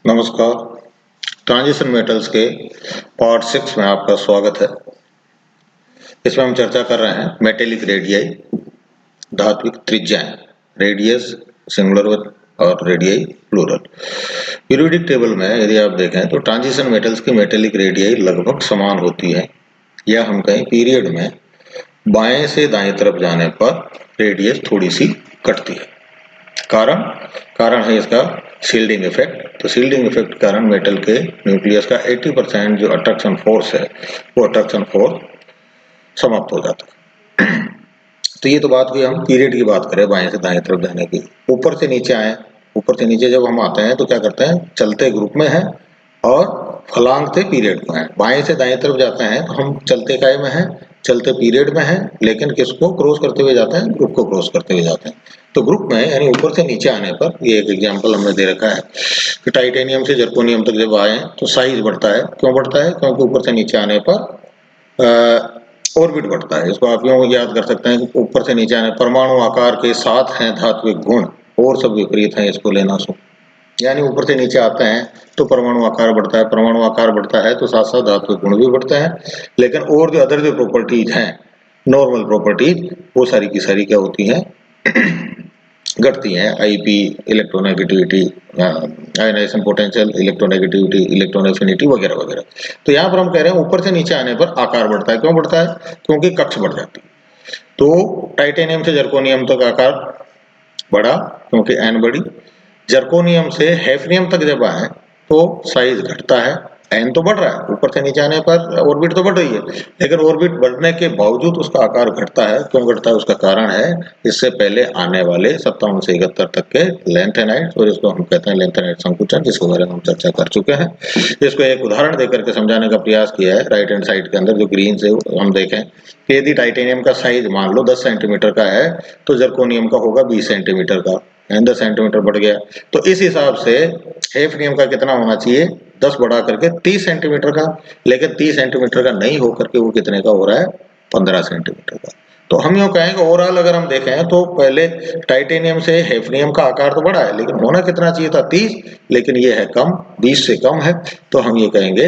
नमस्कार। Transition metals के part 6 में आपका स्वागत है। इसमें हम चर्चा कर रहे हैं मेटेलिक रेडियाई, धात्विक त्रिज्याएं, रेडियस सिंगुलर और रेडियाई प्लूरल। पीरियोडिक टेबल में यदि आप देखें तो ट्रांजिशन मेटल्स की मेटेलिक रेडियाई लगभग समान होती है, या हम कहें पीरियड में बाएं से दाएं तरफ जाने पर रेडियस थोड़ी सी घटती है। कारण है इसका शील्डिंग इफेक्ट। तो शील्डिंग इफेक्ट कारण मेटल के न्यूक्लियस का 80% जो अट्रैक्शन फोर्स है वो अट्रैक्शन फोर्स समाप्त हो जाता है। तो ये तो बात हुई, हम पीरियड की बात करें बाएं से दाएं तरफ जाने की। ऊपर से नीचे आए, ऊपर से नीचे जब हम आते हैं तो क्या करते हैं, चलते ग्रुप में है और फलांगते पीरियड में है। बाएं से दाएं तरफ जाते हैं तो हम चलते काय में है, चलते पीरियड में है, लेकिन किसको क्रॉस करते हुए जाते हैं, ग्रुप को क्रॉस करते हुए जाते हैं। तो ग्रुप में यानी ऊपर से नीचे आने पर, ये एक एग्जांपल हमने दे रखा है कि टाइटेनियम से जर्कोनियम तक जब आए तो साइज बढ़ता है। क्यों बढ़ता है? क्योंकि ऊपर से नीचे आने पर ऑर्बिट बढ़ता है। इसको आप यूं याद कर सकते हैं कि ऊपर से नीचे आने परमाणु आकार के साथ हैं धात्विक गुण और सब विपरीत हैं, इसको लेना सो। यानी ऊपर से नीचे आते हैं तो परमाणु आकार बढ़ता है, परमाणु आकार बढ़ता है तो साथ साथ धात्विक गुण भी बढ़ते हैं, लेकिन और जो अदर जो प्रॉपर्टीज हैं, नॉर्मल प्रॉपर्टीज, वो सारी की सारी क्या होती हैं, घटती हैं। IP, electronegativity, ionisation potential, electronegativity, electron affinity वगैरह वगैरह। तो यहाँ पर हम कह रहे हैं ऊपर से नीचे आने पर आकार बढ़ता है। क्यों बढ़ता है? क्योंकि कक्ष बढ़ जाती है। तो टाइटेनियम से जर्कोनियम तक आकार बढ़ा क्योंकि एन बढ़ी। जर्कोनियम से हैफनियम तक जब आए तो साइज घटता है, एन तो बढ़ रहा है, ऊपर से नीचे आने पर ऑर्बिट तो बढ़ रही है, लेकिन ऑर्बिट बढ़ने के बावजूद उसका आकार घटता है। क्यों घटता है? उसका कारण है इससे पहले आने वाले 57 से 71 तक के लेंथेनाइट, और इसको हम कहते हैं लेंथेनाइट संकुचन, जिसके बारे में हम चर्चा कर चुके हैं। इसको एक उदाहरण देकर के समझाने का प्रयास किया है। राइट हैंड साइड के अंदर जो ग्रीन से हम देखें कि यदि टाइटेनियम का साइज मान लो 10 सेंटीमीटर का है तो जर्कोनियम का होगा 20 सेंटीमीटर का, 10 सेंटीमीटर बढ़ गया। तो इस हिसाब से हैफनियम का कितना होना चाहिए? 10 बढ़ा करके 30 सेंटीमीटर का, लेकिन 30 सेंटीमीटर का नहीं होकर के वो कितने का हो रहा है? 15 सेंटीमीटर का। तो हम यूँ कहेंगे ओवरऑल अगर हम देखें तो पहले टाइटेनियम से हैफनियम का आकार तो बढ़ा है, लेकिन होना कितना चाहिए था? 30, लेकिन ये है कम, 20 से कम है। तो हम ये कहेंगे,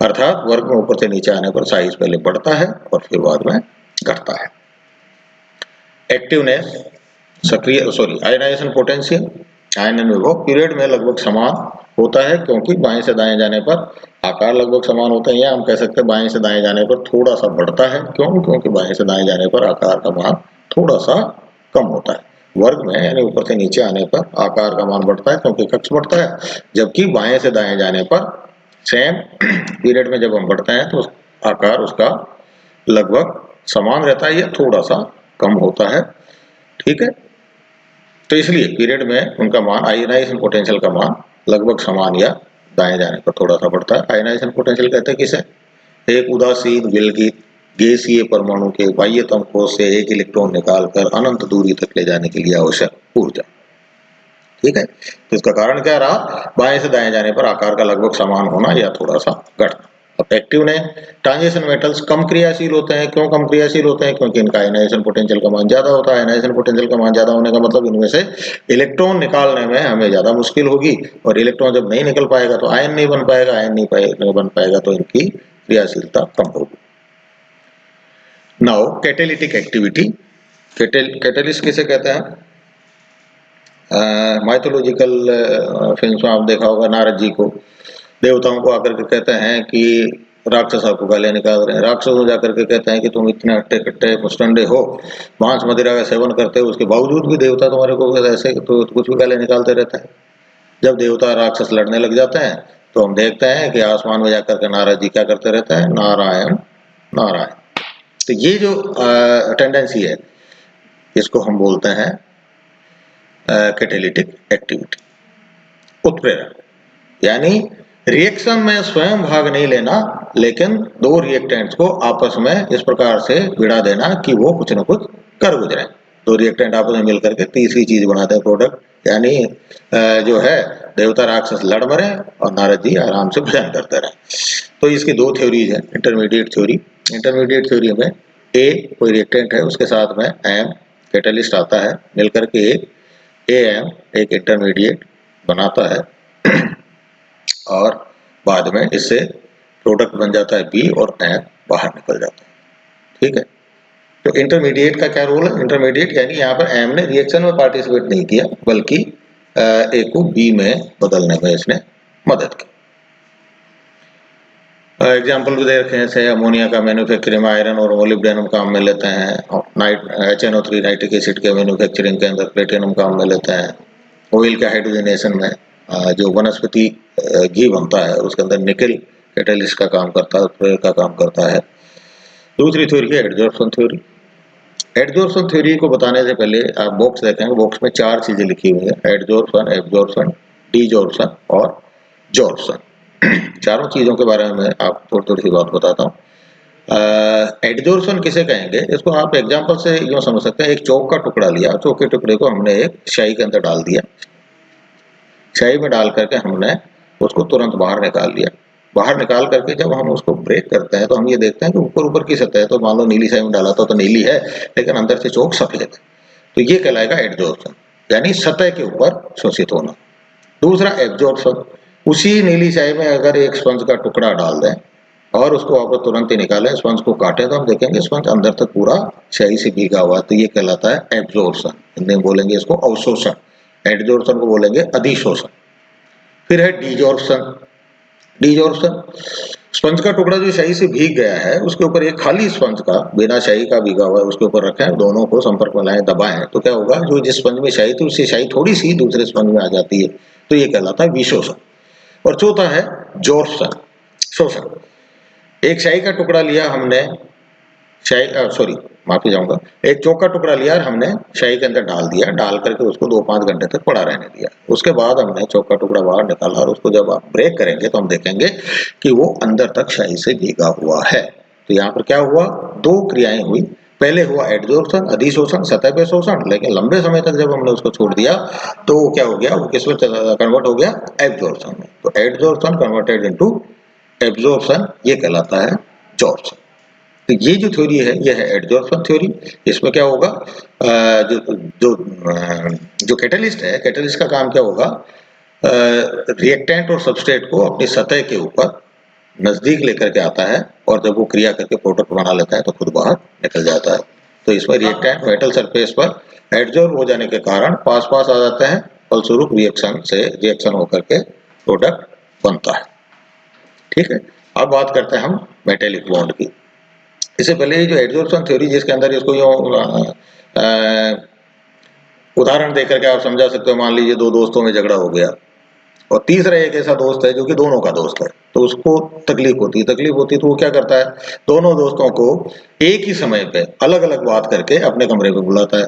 अर्थात वर्ग में ऊपर से नीचे आने पर साइज पहले बढ़ता है और फिर बाद में घटता है। एक्टिवनेस, आयनाइजेशन पोटेंशियल, आयनन विभव पीरियड में लगभग समान होता है, क्योंकि बाएं से दाएं जाने पर आकार लगभग समान होता है। या हम कह सकते हैं बाएं से दाएं जाने पर थोड़ा सा बढ़ता है। क्यों? क्योंकि बाएं से दाएं जाने पर आकार का मान थोड़ा सा कम होता है। वर्ग में यानी ऊपर से नीचे आने पर आकार का मान बढ़ता है क्योंकि कक्ष बढ़ता है, जबकि बाएं से दाएं जाने पर सेम पीरियड में जब हम बढ़ते हैं तो आकार उसका लगभग समान रहता है या थोड़ा सा कम होता है। ठीक है, तो इसलिए पीरियड में उनका मान, आयनाइजेशन पोटेंशियल का मान लगभग समान या दाएं जाने पर थोड़ा सा बढ़ता है। आयनाइजेशन पोटेंशियल कहते हैं किसे? एक उदासीन विलगित गैसीय परमाणु के बाह्यतम कोश से एक इलेक्ट्रॉन निकालकर अनंत दूरी तक ले जाने के लिए आवश्यक ऊर्जा। ठीक है, तो इसका कारण क्या रहा? बाएं से दाएं जाने पर आकार का लगभग समान होना या थोड़ा सा घटना। अब एक्टिव ने ट्रांजिशन मेटल्स कम क्रियाशील होते हैं। क्यों कम क्रियाशील होते हैं? क्योंकि इनका आयनाइजेशन पोटेंशियल का मान ज्यादा होता है। आयनाइजेशन पोटेंशियल का मान ज्यादा होने का मतलब इनमें से इलेक्ट्रॉन निकालने में हमें ज्यादा मुश्किल होगी, और इलेक्ट्रॉन जब नहीं निकल पाएगा तो आयन नहीं बन पाएगा, आयन नहीं बन पाएगा तो इनकी क्रियाशीलता कम होगी। Now catalytic activity. कैटेलिस्ट किसे कहते हैं? माइथोलॉजिकल फिल्म्स में आप देखा होगा, नारद जी को देवताओं को आकर के कहते हैं कि राक्षस आपको गालियां निकाल रहे हैं। राक्षसों जाकर के कहते हैं कि तुम इतने हट्टे कट्टे मुस्टंडे हो, मांस मदिरा का सेवन करते हो, उसके बावजूद भी देवता तुम्हारे को ऐसे तो कुछ भी गालियां निकालते रहता है। जब देवता राक्षस लड़ने लग जाते हैं तो हम देखते हैं कि आसमान में जाकर के नारद जी क्या करते रहते हैं? नारायण नारायण। तो ये जो टेंडेंसी है, इसको हम बोलते हैं कैटेलिटिक एक्टिविटी, उत्प्रेरण। यानी रिएक्शन में स्वयं भाग नहीं लेना, लेकिन दो रिएक्टेंट्स को आपस में इस प्रकार से भिड़ा देना कि वो कुछ न कुछ कर गुजरे। दो रिएक्टेंट आपस में मिलकर के तीसरी चीज बनाते हैं, प्रोडक्ट। यानी जो है देवता राक्षस लड़ मरे और नारद जी आराम से भजन करते रहे। तो इसकी दो थ्योरीज है। इंटरमीडिएट थ्योरी, इंटरमीडिएट थ्योरी में ए कोई रिएक्टेंट है, उसके साथ में एम कैटलिस्ट आता है, मिलकर के एक एम एक इंटरमीडिएट बनाता है। और बाद में इससे प्रोडक्ट बन जाता है बी और एम बाहर निकल जाता है। ठीक है, तो इंटरमीडिएट का क्या रोल है? इंटरमीडिएट यानी यहाँ पर एम ने रिएक्शन में पार्टिसिपेट नहीं किया बल्कि ए को बी में बदलने में इसने मदद की। एग्जाम्पल भी दे रखे हैं, जैसे अमोनिया का मैन्युफैक्चरिंग में आयरन और मोलिब्डेनम काम में लेते हैं, HNO3 नाइट्रिक एसिड के मैन्युफैक्चरिंग के अंदर प्लेटिनम काम में लेते हैं, ऑयल के हाइड्रोजनेशन में जो वनस्पति घी बनता है उसके अंदर निकल कैटलिस्ट का काम करता है, उत्प्रेरक का काम करता है। दूसरी थ्योरी है एडजॉर्प्शन थ्योरी। एडजॉर्प्शन थ्योरी को बताने से पहले आप बॉक्स देखेंगे, बॉक्स में 4 चीजें लिखी हुई है, एडजॉर्प्शन, एब्जॉर्प्शन, डीजॉर्प्शन और जॉर्प्शन। चारों चीजों के बारे में मैं आप थोड़ी सी बात बताता हूँ। एडजॉर्प्शन किसे कहेंगे? इसको आप एग्जांपल से यूं समझ सकते हैं, एक चौक का टुकड़ा लिया, चौक के टुकड़े को हमने एक शाही के अंदर डाल दिया, शाही में डाल करके हमने उसको तुरंत बाहर निकाल लिया। बाहर निकाल करके जब हम उसको ब्रेक करते हैं तो हम ये देखते हैं कि ऊपर ऊपर की सतह है, तो मान लो नीली शाही में डाला था तो नीली है, लेकिन अंदर से चौक सफेद है, तो ये कहलाएगा एडजॉर्प्शन, यानी सतह के ऊपर शोषित होना। दूसरा एब्जॉर्प्शन, उसी नीली शाही में अगर एक स्पंज का टुकड़ा डाल दें और उसको वापस तुरंत ही निकालें, स्पंज को काटें, तो हम देखेंगे स्पंज अंदर तक पूरा शाही से भीगा हुआ, तो ये कहलाता है एब्जॉर्प्शन। हिंदी में बोलेंगे इसको अवशोषण, एडजॉर्प्शन को बोलेंगे अधिशोषण। फिर है डीजॉर्प्शन। डीजॉर्प्शन, स्पंज का टुकड़ा जो शाही से भीग गया है उसके ऊपर एक खाली स्पंज का, बिना शाही का भीगा हुआ है, उसके ऊपर रखें, दोनों को संपर्क में लाएं, दबाएं, तो क्या होगा, जो जिस स्पंज में शाही थी उससे शाही थोड़ी सी दूसरे स्पंज में आ जाती है, तो ये कहलाता है विशोषण। और चौथा है जॉर्प्शन, शोषण। एक शाही का टुकड़ा लिया हमने, माफी चाहूंगा, एक चौक का टुकड़ा लिया और हमने शाही के अंदर डाल दिया, डाल करके उसको 2-5 घंटे तक पड़ा रहने दिया। उसके बाद हमने चौक का टुकड़ा बाहर निकाला और उसको जब आप ब्रेक करेंगे तो हम देखेंगे कि वो अंदर तक शाही से भीगा हुआ है। तो यहाँ पर क्या हुआ, 2 क्रियाएं हुई। पहले हुआ एडजॉर्प्शन, अधिशोषण, सतह पे शोषण, लेकिन लंबे समय तक जब हमने उसको छोड़ दिया तो वो क्या हो गया, वो किसमें कन्वर्ट हो गया, एब्जॉर्प्शन में। तो एडजॉर्प्शन कन्वर्टेड इनटू एब्जॉर्प्शन, ये कहलाता है जॉर्प्शन। तो ये जो थ्योरी है ये है एडजॉर्प्शन थ्योरी। इसमें क्या होगा, जो जो जो कैटलिस्ट है, कैटलिस्ट का काम क्या होगा, रिएक्टेंट और सबस्ट्रेट को अपनी सतह के ऊपर नजदीक लेकर के आता है और जब वो क्रिया करके प्रोडक्ट बना लेता है तो खुद बाहर निकल जाता है। तो इसमें रिएक्टेंट मेटल सरफेस पर एडजॉर्ब हो जाने के कारण पास पास आ जाते हैं, फलस्वरूप रिएक्शन होकर के प्रोडक्ट बनता है। ठीक है, अब बात करते हैं हम मेटेलिक बॉन्ड की। इससे पहले जो एडजॉर्प्शन थ्योरी, जिसके अंदर इसको उदाहरण देकर के आप समझा सकते हो, मान लीजिए 2 दोस्तों में झगड़ा हो गया और तीसरा एक ऐसा दोस्त है जो कि दोनों का दोस्त है, तो उसको तकलीफ होती है तो वो क्या करता है, दोनों दोस्तों को एक ही समय पे अलग अलग बात करके अपने कमरे पे बुलाता है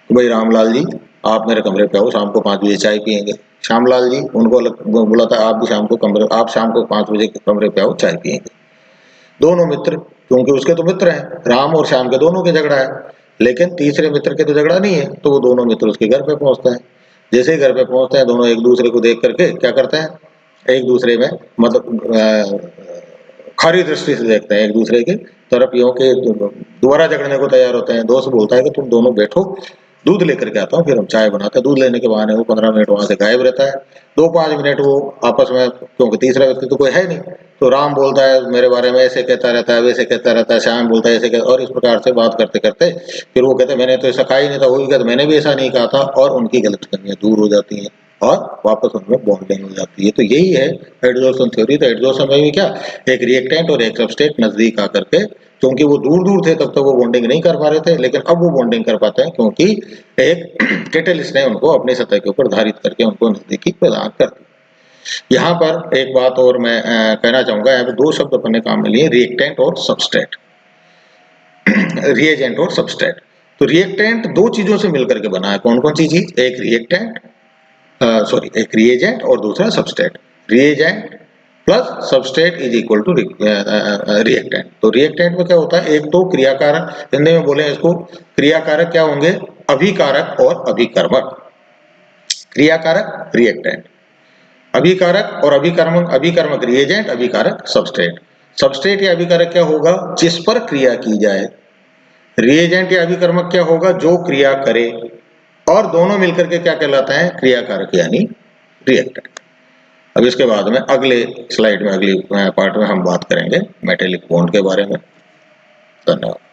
कि भाई रामलाल जी आप मेरे कमरे पे आओ, शाम को 5 बजे चाय पियेंगे। श्यामलाल जी उनको अलग बुलाता है, आप शाम को 5 बजे कमरे पे आओ, चाय पियेंगे। दोनों मित्र, क्योंकि उसके तो मित्र हैं, राम और श्याम के दोनों के झगड़ा है, लेकिन तीसरे मित्र के तो झगड़ा नहीं है, तो वो दोनों मित्र उसके घर पे पहुंचते हैं। जैसे ही घर पे पहुंचते हैं, दोनों एक दूसरे को देख करके क्या करते हैं, एक दूसरे में मतलब खरी दृष्टि से देखते हैं, एक दूसरे की तरफ यूं के दोबारा झगड़ने को तैयार होते हैं। दोस्त बोलता है कि तुम दोनों बैठो, दूध लेकर के आता हूँ, फिर हम चाय बनाते हैं। दूध लेने के बहाने वो 15 मिनट वहां से गायब रहता है। 2-5 मिनट वो आपस में, क्योंकि तीसरा व्यक्ति तो कोई है नहीं, तो राम बोलता है मेरे बारे में ऐसे कहता रहता है, वैसे कहता रहता है, श्याम बोलता है ऐसे कहता, और इस प्रकार से बात करते करते फिर वो कहते मैंने तो ऐसा कहा ही नहीं था, वो भी कहते मैंने भी ऐसा नहीं कहा था, और उनकी गलतफहमियां दूर हो जाती हैं और वापस उनमें बॉन्डिंग हो जाती है। तो यही है एडजॉर्प्शन थ्योरी। तो एडजॉर्प्शन में भी क्या, एक रिएक्टेंट और एक सबस्ट्रेट नजदीक आकर के, क्योंकि वो दूर दूर थे तब तक वो बॉन्डिंग नहीं कर पा रहे थे, लेकिन अब वो बॉन्डिंग कर पाते हैं क्योंकि एक कैटलिस्ट ने उनको अपनी सतह के ऊपर धारित करके उनको नजदीकी प्रदान कर दी। यहाँ पर एक बात और मैं कहना चाहूंगा, यहाँ पे 2 शब्द अपन ने काम में लिए, रिएक्टेंट और सबस्ट्रेट, रिएजेंट और सबस्ट्रेट। तो रिएक्टेंट 2 चीजों से मिलकर के बना है। कौन कौन सी चीज, एक रिएक्टेंट एक रिएजेंट और दूसरा substrate. Reagent plus substrate is equal to reactant. तो रिएक्टेंट में क्या होता है, एक तो क्रियाकारक, हिंदी में बोले इसको क्रियाकारक क्या होंगे, अभिकारक और अभिकर्मक। क्रियाकारक रिएक्टेंट, अभिकारक और अभिकर्मक रिएजेंट, अभिकारक सबस्ट्रेट। सबस्ट्रेट या अभिकारक क्या होगा, जिस पर क्रिया की जाए। रिएजेंट या अभिकर्मक क्या होगा, जो क्रिया करे। और दोनों मिलकर के क्या कहलाते हैं, क्रियाकारक यानी रिएक्टेंट। अब इसके बाद में अगले स्लाइड में, अगली पार्ट में हम बात करेंगे मेटेलिक बॉन्ड के बारे में। धन्यवाद।